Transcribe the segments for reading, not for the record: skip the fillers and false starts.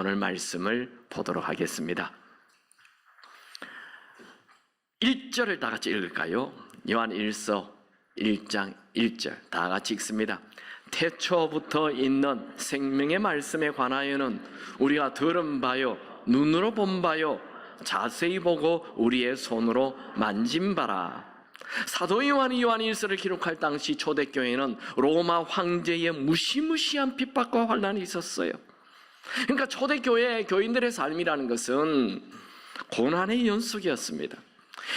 오늘 말씀을 보도록 하겠습니다. 1절을 다 같이 읽을까요? 요한 1서 1장 1절 다 같이 읽습니다. 태초부터 있는 생명의 말씀에 관하여는 우리가 들은 바요 눈으로 본 바요 자세히 보고 우리의 손으로 만진 바라. 사도 요한이 요한 1서를 기록할 당시 초대교회는 로마 황제의 무시무시한 핍박과 환난이 있었어요. 그러니까 초대교회 교인들의 삶이라는 것은 고난의 연속이었습니다.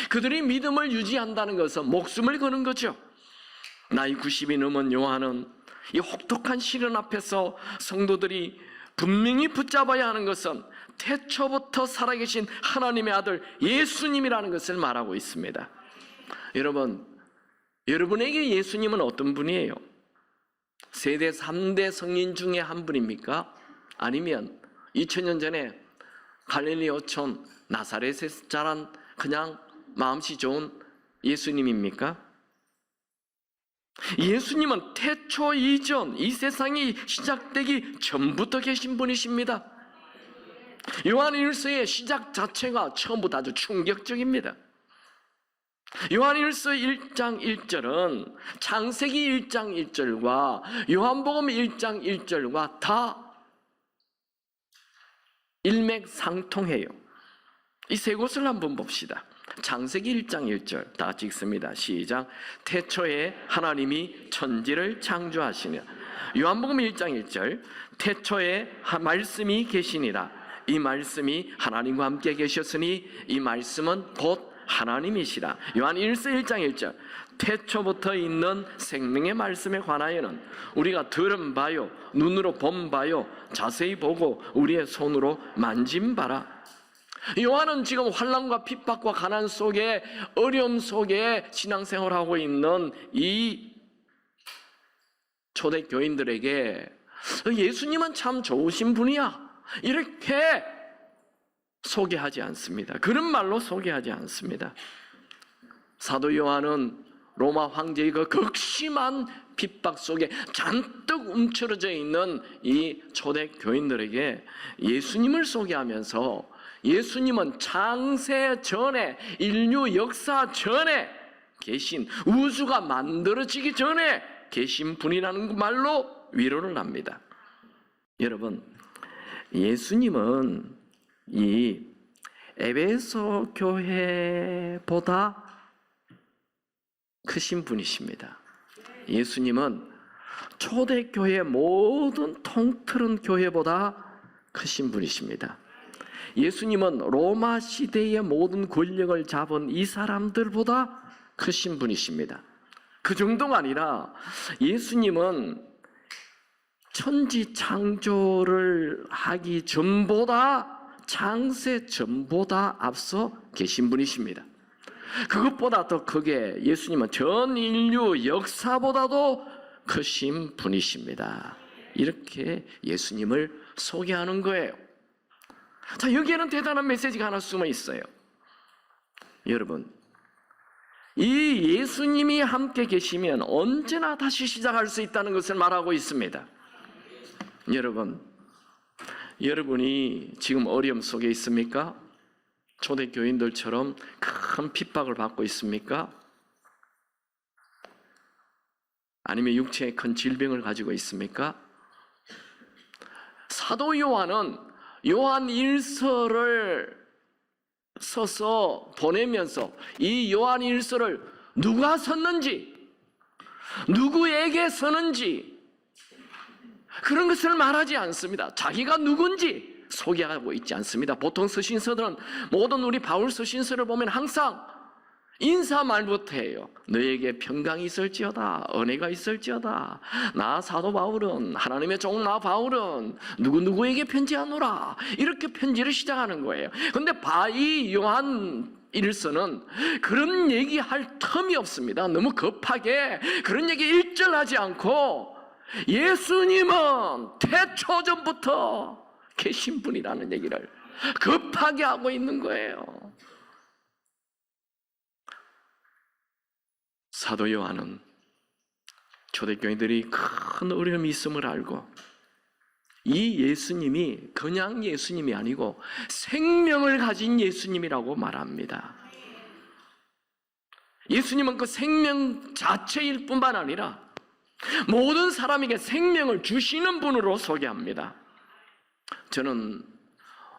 그들이 믿음을 유지한다는 것은 목숨을 거는 거죠. 나이 90이 넘은 요한은 이 혹독한 시련 앞에서 성도들이 분명히 붙잡아야 하는 것은 태초부터 살아계신 하나님의 아들 예수님이라는 것을 말하고 있습니다. 여러분, 여러분에게 예수님은 어떤 분이에요? 세대 3대 성인 중에 한 분입니까? 아니면 2000년 전에 갈릴리 어촌 나사렛에서 자란 그냥 마음씨 좋은 예수님입니까? 예수님은 태초 이전 이 세상이 시작되기 전부터 계신 분이십니다. 요한 1서의 시작 자체가 처음부터 아주 충격적입니다. 요한 1서 1장 1절은 창세기 1장 1절과 요한복음 1장 1절과 다 일맥상통해요. 이 세 곳을 한번 봅시다. 창세기 1장 1절 다 같이 읽습니다. 시작. 태초에 하나님이 천지를 창조하시며. 요한복음 1장 1절 태초에 말씀이 계시니라. 이 말씀이 하나님과 함께 계셨으니 이 말씀은 곧 하나님이시라. 요한 1서 1장 1절 태초부터 있는 생명의 말씀에 관하여는 우리가 들은 바요 눈으로 본 바요 자세히 보고 우리의 손으로 만진 바라. 요한은 지금 환난과 핍박과 가난 속에 어려움 속에 신앙생활하고 있는 이 초대교인들에게 예수님은 참 좋으신 분이야 이렇게 소개하지 않습니다. 그런 말로 소개하지 않습니다. 사도 요한은 로마 황제의 그 극심한 핍박 속에 잔뜩 움츠러져 있는 이 초대교인들에게 예수님을 소개하면서 예수님은 창세 전에 인류 역사 전에 계신 우주가 만들어지기 전에 계신 분이라는 말로 위로를 합니다. 여러분, 예수님은 이 에베소 교회보다 크신 분이십니다. 예수님은 초대교회 모든 통틀은 교회보다 크신 분이십니다. 예수님은 로마 시대의 모든 권력을 잡은 이 사람들보다 크신 분이십니다. 그 정도가 아니라 예수님은 천지 창조를 하기 전보다 창세 전보다 앞서 계신 분이십니다. 그것보다 더 크게 예수님은 전 인류 역사보다도 크신 분이십니다. 이렇게 예수님을 소개하는 거예요. 자, 여기에는 대단한 메시지가 하나 숨어 있어요. 여러분, 이 예수님이 함께 계시면 언제나 다시 시작할 수 있다는 것을 말하고 있습니다. 여러분, 여러분이 지금 어려움 속에 있습니까? 초대교인들처럼 큰 핍박을 받고 있습니까? 아니면 육체의 큰 질병을 가지고 있습니까? 사도 요한은 요한 1서를 써서 보내면서 이 요한 1서를 누가 썼는지, 누구에게 썼는지 그런 것을 말하지 않습니다. 자기가 누군지 소개하고 있지 않습니다. 보통 서신서들은 모든 우리 바울 서신서를 보면 항상 인사 말부터 해요. 너에게 평강이 있을지어다, 은혜가 있을지어다. 나 사도 바울은, 하나님의 종 나 바울은 누구누구에게 편지하노라, 이렇게 편지를 시작하는 거예요. 근데 이 요한 1서는 그런 얘기할 틈이 없습니다. 너무 급하게 그런 얘기 일절하지 않고 예수님은 태초전부터 계신 분이라는 얘기를 급하게 하고 있는 거예요. 사도 요한은 초대교인들이 큰 어려움이 있음을 알고 이 예수님이 그냥 예수님이 아니고 생명을 가진 예수님이라고 말합니다. 예수님은 그 생명 자체일 뿐만 아니라 모든 사람에게 생명을 주시는 분으로 소개합니다. 저는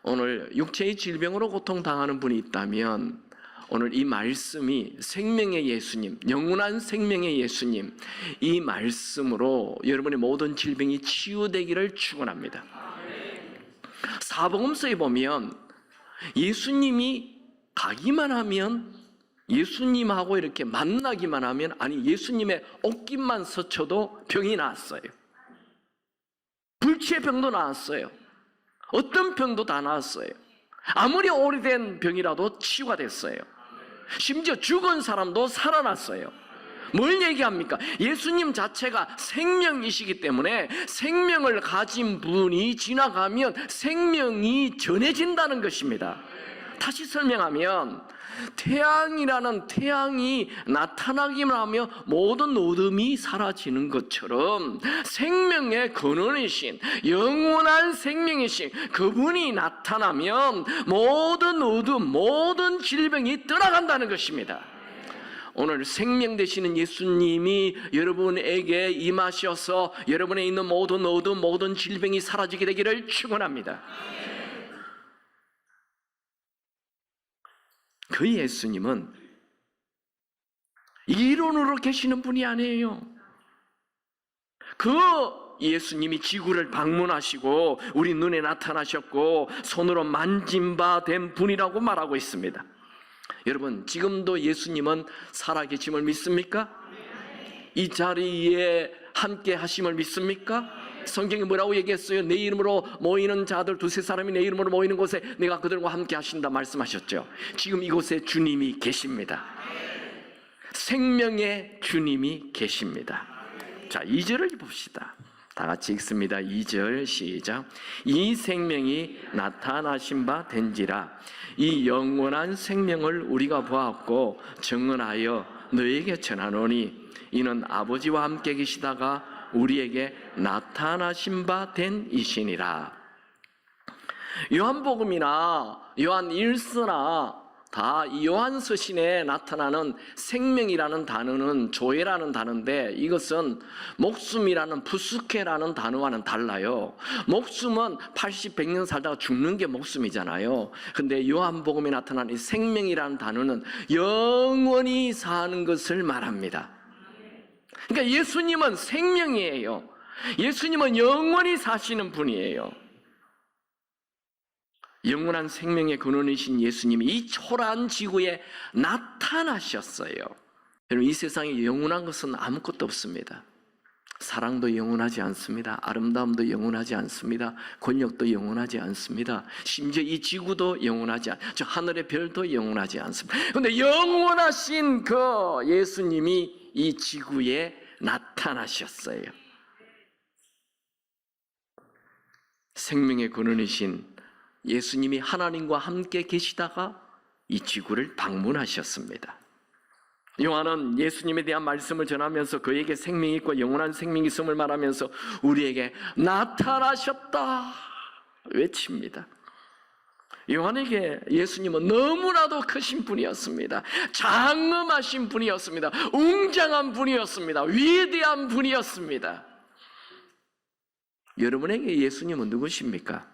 오늘 육체의 질병으로 고통당하는 분이 있다면 오늘 이 말씀이 생명의 예수님, 영원한 생명의 예수님, 이 말씀으로 여러분의 모든 질병이 치유되기를 축원합니다. 사복음서에 보면 예수님이 가기만 하면, 예수님하고 이렇게 만나기만 하면, 아니 예수님의 옷깃만 스쳐도 병이 나았어요. 불치의 병도 나았어요. 어떤 병도 다 나았어요. 아무리 오래된 병이라도 치유가 됐어요. 심지어 죽은 사람도 살아났어요. 뭘 얘기합니까? 예수님 자체가 생명이시기 때문에 생명을 가진 분이 지나가면 생명이 전해진다는 것입니다. 다시 설명하면 태양이라는 태양이 나타나기만 하며 모든 어둠이 사라지는 것처럼 생명의 근원이신 영원한 생명이신 그분이 나타나면 모든 어둠, 모든 질병이 떠나간다는 것입니다. 오늘 생명 되시는 예수님이 여러분에게 임하셔서 여러분에 있는 모든 어둠, 모든 질병이 사라지게 되기를 축원합니다. 그 예수님은 이론으로 계시는 분이 아니에요. 그 예수님이 지구를 방문하시고 우리 눈에 나타나셨고 손으로 만진 바 된 분이라고 말하고 있습니다. 여러분, 지금도 예수님은 살아계심을 믿습니까? 이 자리에 함께 하심을 믿습니까? 성경이 뭐라고 얘기했어요? 내 이름으로 모이는 자들 두세 사람이 내 이름으로 모이는 곳에 내가 그들과 함께 하신다 말씀하셨죠. 지금 이곳에 주님이 계십니다. 생명의 주님이 계십니다. 자, 2절을 봅시다. 다 같이 읽습니다. 2절 시작. 이 생명이 나타나신 바 된지라. 이 영원한 생명을 우리가 보았고 증언하여 너에게 전하노니 이는 아버지와 함께 계시다가 우리에게 나타나신 바 된 이시니라. 요한복음이나 요한 1서나 다 요한 서신에 나타나는 생명이라는 단어는 조에라는 단어인데 이것은 목숨이라는 푸스케라는 단어와는 달라요. 목숨은 80, 100년 살다가 죽는 게 목숨이잖아요. 근데 요한복음에 나타난 이 생명이라는 단어는 영원히 사는 것을 말합니다. 그러니까 예수님은 생명이에요. 예수님은 영원히 사시는 분이에요. 영원한 생명의 근원이신 예수님이 이 초라한 지구에 나타나셨어요. 여러분, 이 세상에 영원한 것은 아무것도 없습니다. 사랑도 영원하지 않습니다. 아름다움도 영원하지 않습니다. 권력도 영원하지 않습니다. 심지어 이 지구도 영원하지 않습니다. 하늘의 별도 영원하지 않습니다. 그런데 영원하신 그 예수님이 이 지구에 나타나셨어요. 생명의 근원이신 예수님이 하나님과 함께 계시다가 이 지구를 방문하셨습니다. 요한은 예수님에 대한 말씀을 전하면서 그에게 생명이 있고 영원한 생명이 있음을 말하면서 우리에게 나타나셨다 외칩니다. 요한에게 예수님은 너무나도 크신 분이었습니다. 장엄하신 분이었습니다. 웅장한 분이었습니다. 위대한 분이었습니다. 여러분에게 예수님은 누구십니까?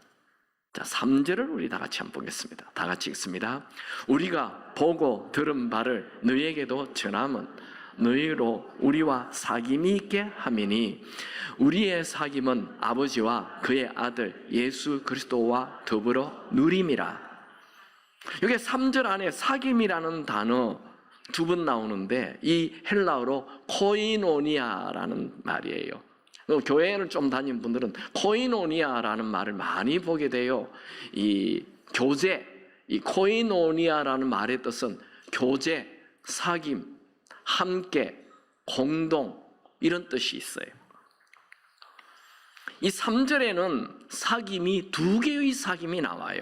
자, 3절을 우리 다 같이 한번 보겠습니다. 다 같이 읽습니다. 우리가 보고 들은 바를 너희에게도 전함은 너희로 우리와 사귐이 있게 함이니 우리의 사귐은 아버지와 그의 아들 예수 그리스도와 더불어 누림이라. 여기 3절 안에 사귐이라는 단어 두 번 나오는데 이 헬라어로 코이노니아라는 말이에요. 교회를 좀 다닌 분들은 코이노니아라는 말을 많이 보게 돼요. 이 교제, 이 코이노니아라는 말의 뜻은 교제, 사귐, 함께, 공동 이런 뜻이 있어요. 이 3절에는 사귐이 두 개의 사귐이 나와요.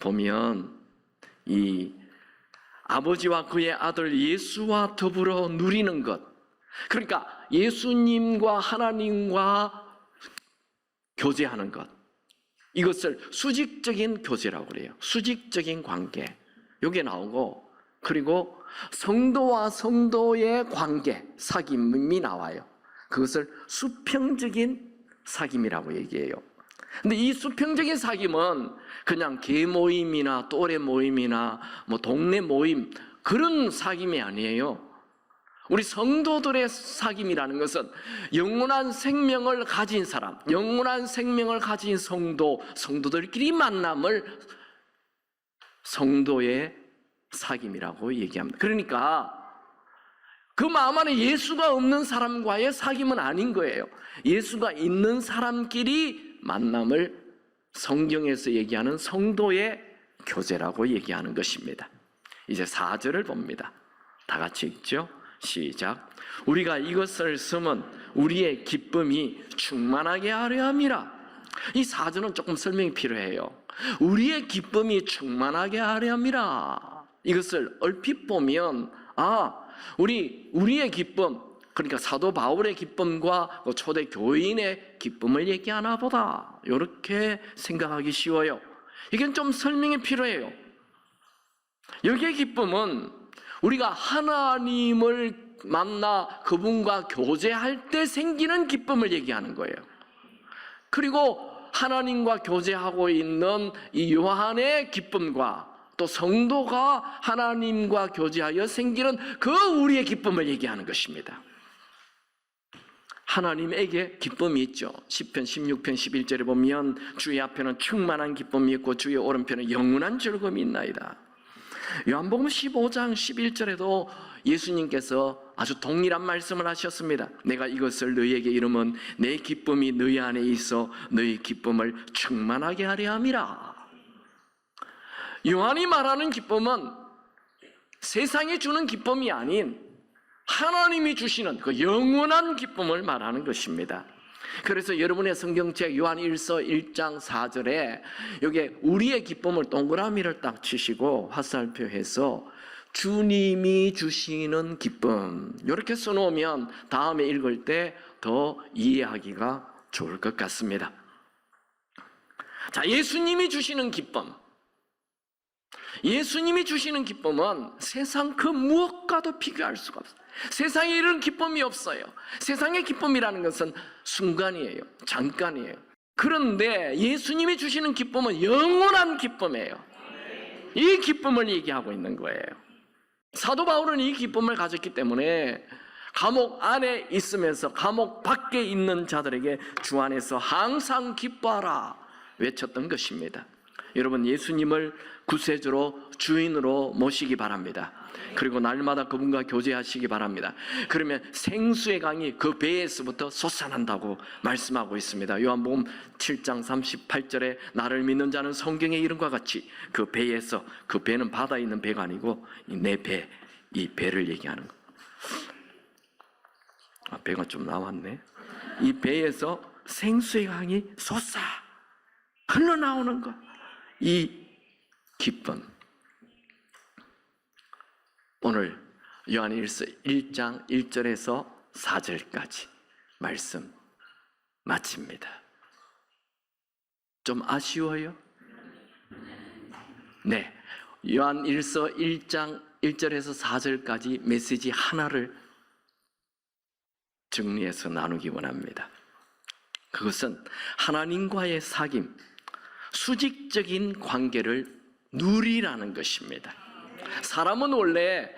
보면 이 아버지와 그의 아들 예수와 더불어 누리는 것, 그러니까 예수님과 하나님과 교제하는 것, 이것을 수직적인 교제라고 그래요. 수직적인 관계, 이게 나오고, 그리고 성도와 성도의 관계, 사귐이 나와요. 그것을 수평적인 사귐이라고 얘기해요. 근데 이 수평적인 사귐은 그냥 개 모임이나 또래 모임이나 뭐 동네 모임, 그런 사귐이 아니에요. 우리 성도들의 사귐이라는 것은 영원한 생명을 가진 사람, 영원한 생명을 가진 성도들끼리 만남을 성도의 사귐이라고 얘기합니다. 그러니까 그 마음 안에 예수가 없는 사람과의 사귐은 아닌 거예요. 예수가 있는 사람끼리 만남을 성경에서 얘기하는 성도의 교제라고 얘기하는 것입니다. 이제 4절을 봅니다. 다 같이 읽죠. 시작. 우리가 이것을 쓰면 우리의 기쁨이 충만하게 하려 함이라. 이 4절은 조금 설명이 필요해요. 우리의 기쁨이 충만하게 하려 함이라. 이것을 얼핏 보면 우리의 기쁨, 그러니까 사도 바울의 기쁨과 초대 교인의 기쁨을 얘기하나 보다, 이렇게 생각하기 쉬워요. 이건 좀 설명이 필요해요. 여기의 기쁨은 우리가 하나님을 만나 그분과 교제할 때 생기는 기쁨을 얘기하는 거예요. 그리고 하나님과 교제하고 있는 이 요한의 기쁨과 또 성도가 하나님과 교제하여 생기는 그 우리의 기쁨을 얘기하는 것입니다. 하나님에게 기쁨이 있죠. 시편 16편 11절에 보면 주의 앞에는 충만한 기쁨이 있고 주의 오른편에 영원한 즐거움이 있나이다. 요한복음 15장 11절에도 예수님께서 아주 동일한 말씀을 하셨습니다. 내가 이것을 너희에게 이르면 내 기쁨이 너희 안에 있어 너희 기쁨을 충만하게 하려 함이라. 요한이 말하는 기쁨은 세상이 주는 기쁨이 아닌 하나님이 주시는 그 영원한 기쁨을 말하는 것입니다. 그래서 여러분의 성경책 요한 1서 1장 4절에 여기에 우리의 기쁨을 동그라미를 딱 치시고 화살표해서 주님이 주시는 기쁨, 이렇게 써놓으면 다음에 읽을 때 더 이해하기가 좋을 것 같습니다. 자, 예수님이 주시는 기쁨, 예수님이 주시는 기쁨은 세상 그 무엇과도 비교할 수가 없어요. 세상에 이런 기쁨이 없어요. 세상의 기쁨이라는 것은 순간이에요. 잠깐이에요. 그런데 예수님이 주시는 기쁨은 영원한 기쁨이에요. 이 기쁨을 얘기하고 있는 거예요. 사도 바울은 이 기쁨을 가졌기 때문에 감옥 안에 있으면서 감옥 밖에 있는 자들에게 주 안에서 항상 기뻐하라 외쳤던 것입니다. 여러분, 예수님을 구세주로 주인으로 모시기 바랍니다. 그리고 날마다 그분과 교제하시기 바랍니다. 그러면 생수의 강이 그 배에서부터 솟아난다고 말씀하고 있습니다. 요한복음 7장 38절에 나를 믿는 자는 성경의 이름과 같이 그 배에서, 그 배는 바다에 있는 배가 아니고 내 배, 이 배를 얘기하는 거. 배가 좀 나왔네. 이 배에서 생수의 강이 솟아 흘러나오는 것, 이 기쁨. 오늘 요한일서 1장 1절에서 4절까지 말씀 마칩니다. 좀 아쉬워요? 네, 요한일서 1장 1절에서 4절까지 메시지 하나를 정리해서 나누기 원합니다. 그것은 하나님과의 사귐, 수직적인 관계를 누리라는 것입니다. 사람은 원래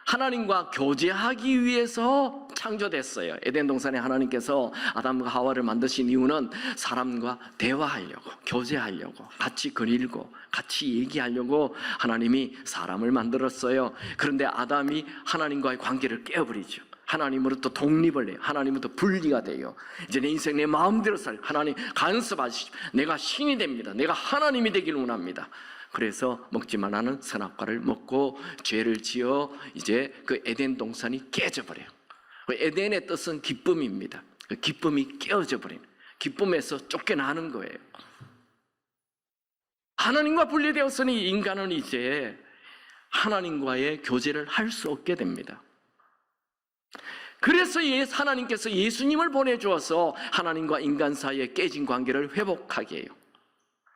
하나님과 교제하기 위해서 창조됐어요. 에덴 동산에 하나님께서 아담과 하와를 만드신 이유는 사람과 대화하려고, 교제하려고, 같이 거닐고 같이 얘기하려고 하나님이 사람을 만들었어요. 그런데 아담이 하나님과의 관계를 깨어버리죠. 하나님으로부터 독립을 해요. 하나님으로부터 분리가 돼요. 이제 내 인생 내 마음대로 살, 하나님 간섭하시죠. 내가 신이 됩니다. 내가 하나님이 되기를 원합니다. 그래서 먹지 말라는 선악과를 먹고 죄를 지어 이제 그 에덴 동산이 깨져버려요. 에덴의 뜻은 기쁨입니다. 그 기쁨이 깨어져 버리는, 기쁨에서 쫓겨나는 거예요. 하나님과 분리되었으니 인간은 이제 하나님과의 교제를 할 수 없게 됩니다. 그래서 하나님께서 예수님을 보내주어서 하나님과 인간 사이에 깨진 관계를 회복하게 해요.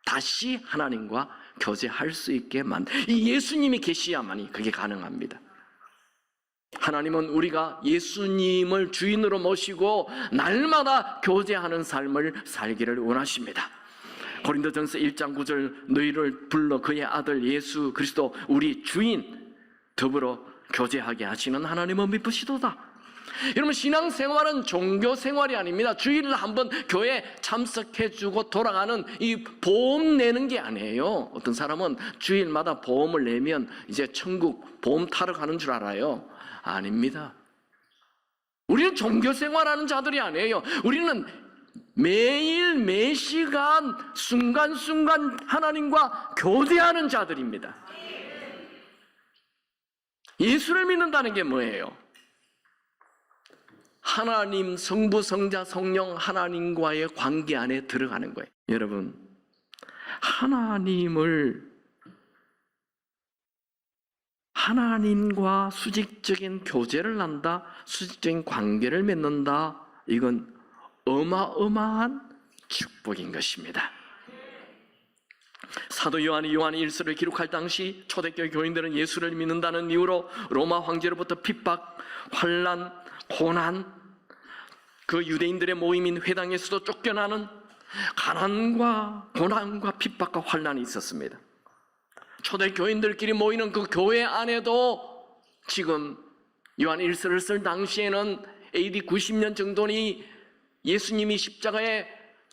다시 하나님과 교제할 수 있게 이 예수님이 계시야만이 그게 가능합니다. 하나님은 우리가 예수님을 주인으로 모시고 날마다 교제하는 삶을 살기를 원하십니다. 고린도전서 1장 9절 너희를 불러 그의 아들 예수 그리스도 우리 주인 더불어 교제하게 하시는 하나님은 미쁘시도다. 여러분, 신앙생활은 종교생활이 아닙니다. 주일날 한번 교회 참석해주고 돌아가는 이 보험 내는 게 아니에요. 어떤 사람은 주일마다 보험을 내면 이제 천국 보험 타러 가는 줄 알아요. 아닙니다. 우리는 종교생활하는 자들이 아니에요. 우리는 매일 매시간 순간순간 하나님과 교제하는 자들입니다. 예수를 믿는다는 게 뭐예요? 하나님, 성부, 성자, 성령 하나님과의 관계 안에 들어가는 거예요. 여러분, 하나님과 수직적인 교제를 한다, 수직적인 관계를 맺는다, 이건 어마어마한 축복인 것입니다. 사도 요한이 요한 1서를 기록할 당시 초대교회 교인들은 예수를 믿는다는 이유로 로마 황제로부터 핍박, 환난, 고난, 그 유대인들의 모임인 회당에서도 쫓겨나는 가난과 고난과 핍박과 환난이 있었습니다. 초대 교인들끼리 모이는 그 교회 안에도 지금 요한 1서를 쓸 당시에는 AD 90년 정도니 예수님이 십자가에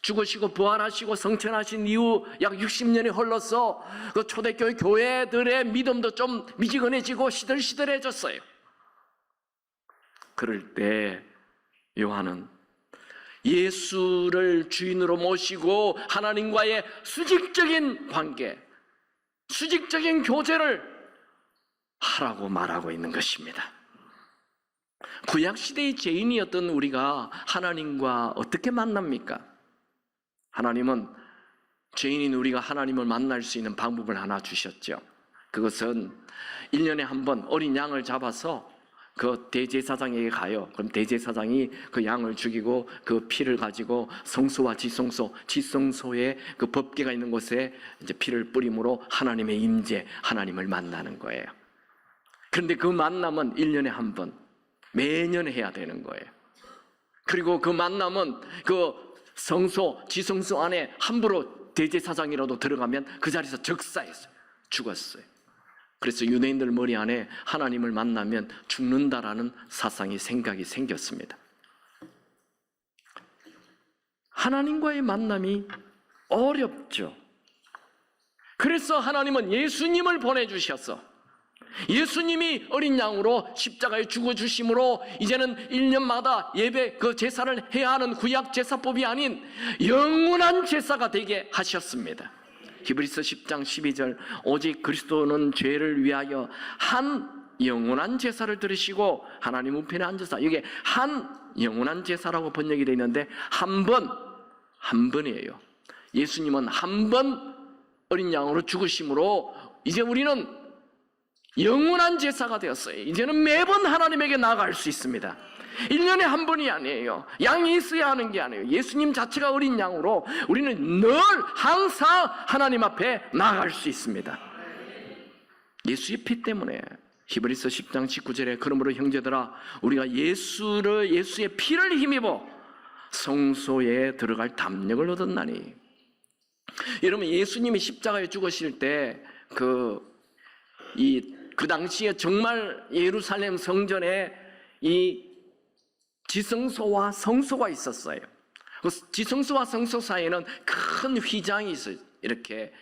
죽으시고 부활하시고 성천하신 이후 약 60년이 흘러서 그 초대교회 교회들의 믿음도 좀 미지근해지고 시들시들해졌어요. 그럴 때 요한은 예수를 주인으로 모시고 하나님과의 수직적인 관계, 수직적인 교제를 하라고 말하고 있는 것입니다. 구약시대의 죄인이었던 우리가 하나님과 어떻게 만납니까? 하나님은 죄인인 우리가 하나님을 만날 수 있는 방법을 하나 주셨죠. 그것은 1년에 한 번 어린 양을 잡아서 그 대제사장에게 가요. 그럼 대제사장이 그 양을 죽이고 그 피를 가지고 성소와 지성소에 그 법궤가 있는 곳에 이제 피를 뿌림으로 하나님의 임재, 하나님을 만나는 거예요. 그런데 그 만남은 1년에 한 번, 매년 해야 되는 거예요. 그리고 그 만남은 그 성소, 지성소 안에 함부로 대제사장이라도 들어가면 그 자리에서 적사했어요. 죽었어요. 그래서 유대인들 머리 안에 하나님을 만나면 죽는다라는 생각이 생겼습니다. 하나님과의 만남이 어렵죠. 그래서 하나님은 예수님을 보내주셔서 예수님이 어린 양으로 십자가에 죽어주심으로 이제는 1년마다 예배 그 제사를 해야 하는 구약 제사법이 아닌 영원한 제사가 되게 하셨습니다. 히브리서 10장 12절 오직 그리스도는 죄를 위하여 한 영원한 제사를 드리시고 하나님 우편에 앉아서, 이게 한 영원한 제사라고 번역이 되어 있는데 한 번이에요. 예수님은 한 번 어린 양으로 죽으심으로 이제 우리는 영원한 제사가 되었어요. 이제는 매번 하나님에게 나아갈 수 있습니다. 1년에 한 번이 아니에요. 양이 있어야 하는 게 아니에요. 예수님 자체가 어린 양으로 우리는 늘 항상 하나님 앞에 나아갈 수 있습니다. 예수의 피 때문에. 히브리서 10장 19절에 그러므로 형제들아 우리가 예수의 피를 힘입어 성소에 들어갈 담력을 얻었나니. 여러분, 예수님이 십자가에 죽으실 때 그 당시에 정말 예루살렘 성전에 이 지성소와 성소가 있었어요. 그 지성소와 성소 사이에는 큰 휘장이 있어요. 이렇게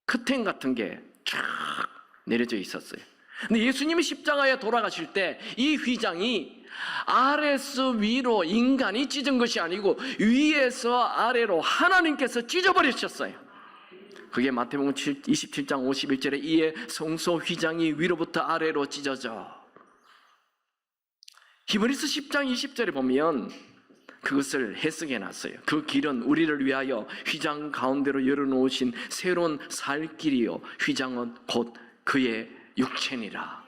커튼 같은 게 쫙 내려져 있었어요. 근데 예수님이 십자가에 돌아가실 때 이 휘장이 아래에서 위로 인간이 찢은 것이 아니고 위에서 아래로 하나님께서 찢어버리셨어요. 그게 마태복음 27장 51절에 이에 성소 휘장이 위로부터 아래로 찢어져. 히브리서 10장 20절에 보면 그것을 해석해 놨어요. 그 길은 우리를 위하여 휘장 가운데로 열어놓으신 새로운 살 길이요 휘장은 곧 그의 육체니라.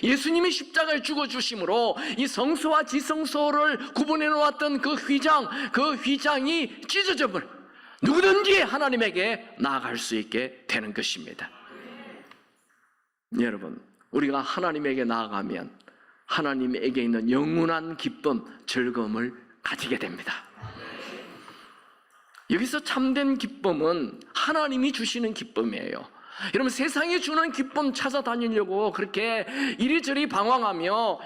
예수님이 십자가에 죽어주심으로 이 성소와 지성소를 구분해 놓았던 그 휘장이 찢어져 버려 누구든지 하나님에게 나아갈 수 있게 되는 것입니다. 여러분, 우리가 하나님에게 나아가면 하나님에게 있는 영원한 기쁨, 즐거움을 가지게 됩니다. 여기서 참된 기쁨은 하나님이 주시는 기쁨이에요. 여러분, 세상이 주는 기쁨 찾아다니려고 그렇게 이리저리 방황하며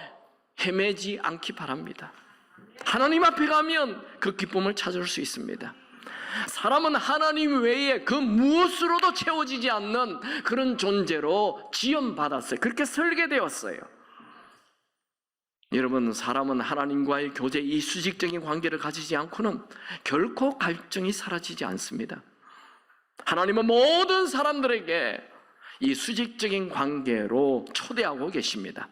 헤매지 않기 바랍니다. 하나님 앞에 가면 그 기쁨을 찾을 수 있습니다. 사람은 하나님 외에 그 무엇으로도 채워지지 않는 그런 존재로 지음받았어요. 그렇게 설계되었어요. 여러분, 사람은 하나님과의 교제, 이 수직적인 관계를 가지지 않고는 결코 갈증이 사라지지 않습니다. 하나님은 모든 사람들에게 이 수직적인 관계로 초대하고 계십니다.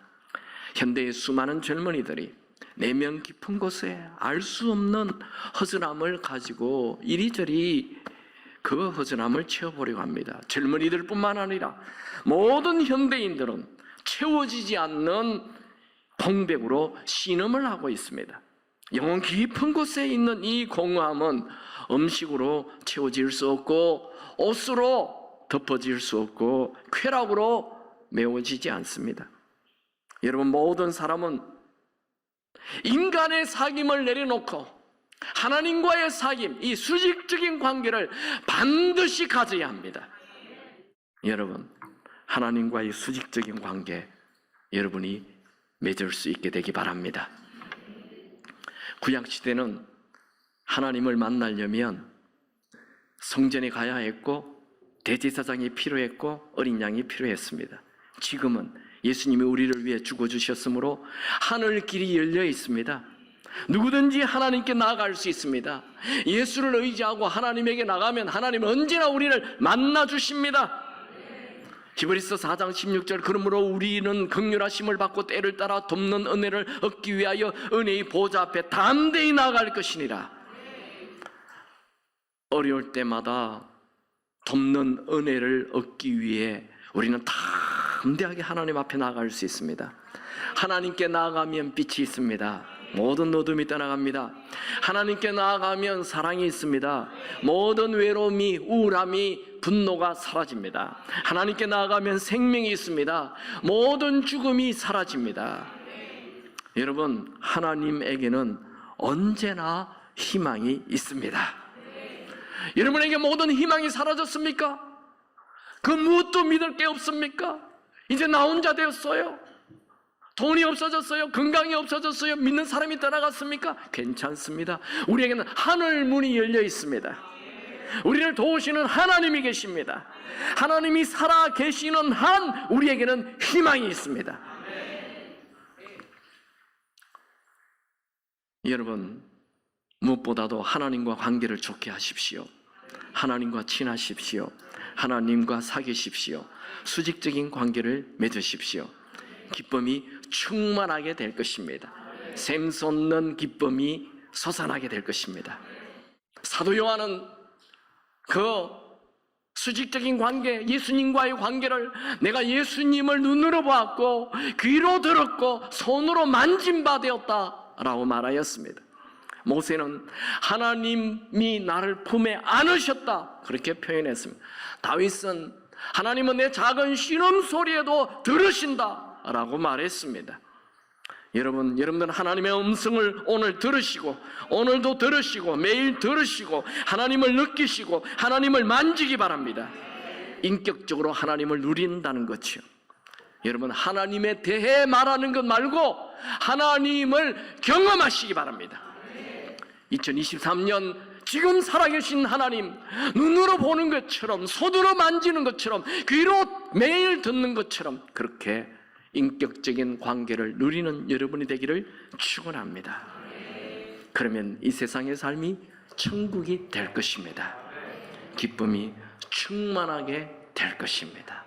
현대의 수많은 젊은이들이 내면 깊은 곳에 알 수 없는 허전함을 가지고 이리저리 그 허전함을 채워보려고 합니다. 젊은이들뿐만 아니라 모든 현대인들은 채워지지 않는 공백으로 신음을 하고 있습니다. 영혼 깊은 곳에 있는 이 공허함은 음식으로 채워질 수 없고 옷으로 덮어질 수 없고 쾌락으로 메워지지 않습니다. 여러분, 모든 사람은 인간의 사귐을 내려놓고 하나님과의 사귐, 이 수직적인 관계를 반드시 가져야 합니다. 여러분, 하나님과의 수직적인 관계 여러분이 맺을 수 있게 되기 바랍니다. 구약시대는 하나님을 만나려면 성전에 가야 했고 대제사장이 필요했고 어린 양이 필요했습니다. 지금은 예수님이 우리를 위해 죽어주셨으므로 하늘 길이 열려 있습니다. 누구든지 하나님께 나아갈 수 있습니다. 예수를 의지하고 하나님에게 나가면 하나님은 언제나 우리를 만나주십니다. 히브리서 4장 16절, 그러므로 우리는 긍휼하심을 받고 때를 따라 돕는 은혜를 얻기 위하여 은혜의 보좌 앞에 담대히 나아갈 것이니라. 어려울 때마다 돕는 은혜를 얻기 위해 우리는 담대하게 하나님 앞에 나아갈 수 있습니다. 하나님께 나아가면 빛이 있습니다. 모든 어둠이 떠나갑니다. 하나님께 나아가면 사랑이 있습니다. 모든 외로움이, 우울함이, 분노가 사라집니다. 하나님께 나아가면 생명이 있습니다. 모든 죽음이 사라집니다. 여러분, 하나님에게는 언제나 희망이 있습니다. 여러분에게 모든 희망이 사라졌습니까? 그 무엇도 믿을 게 없습니까? 이제 나 혼자 되었어요. 돈이 없어졌어요. 건강이 없어졌어요. 믿는 사람이 떠나갔습니까? 괜찮습니다. 우리에게는 하늘 문이 열려 있습니다. 우리를 도우시는 하나님이 계십니다. 하나님이 살아 계시는 한 우리에게는 희망이 있습니다. 여러분, 무엇보다도 하나님과 관계를 좋게 하십시오. 하나님과 친하십시오. 하나님과 사귀십시오. 수직적인 관계를 맺으십시오. 기쁨이 충만하게 될 것입니다. 샘솟는 기쁨이 솟아나게 될 것입니다. 사도 요한은 그 수직적인 관계, 예수님과의 관계를 내가 예수님을 눈으로 보았고 귀로 들었고 손으로 만진 바 되었다라고 말하였습니다. 모세는 하나님이 나를 품에 안으셨다 그렇게 표현했습니다. 다윗은 하나님은 내 작은 신음소리에도 들으신다 라고 말했습니다. 여러분들은 하나님의 음성을 오늘 들으시고 오늘도 들으시고 매일 들으시고 하나님을 느끼시고 하나님을 만지기 바랍니다. 인격적으로 하나님을 누린다는 것이요. 여러분, 하나님에 대해 말하는 것 말고 하나님을 경험하시기 바랍니다. 2023년 지금 살아계신 하나님, 눈으로 보는 것처럼, 손으로 만지는 것처럼, 귀로 매일 듣는 것처럼 그렇게 인격적인 관계를 누리는 여러분이 되기를 축원합니다. 그러면 이 세상의 삶이 천국이 될 것입니다. 기쁨이 충만하게 될 것입니다.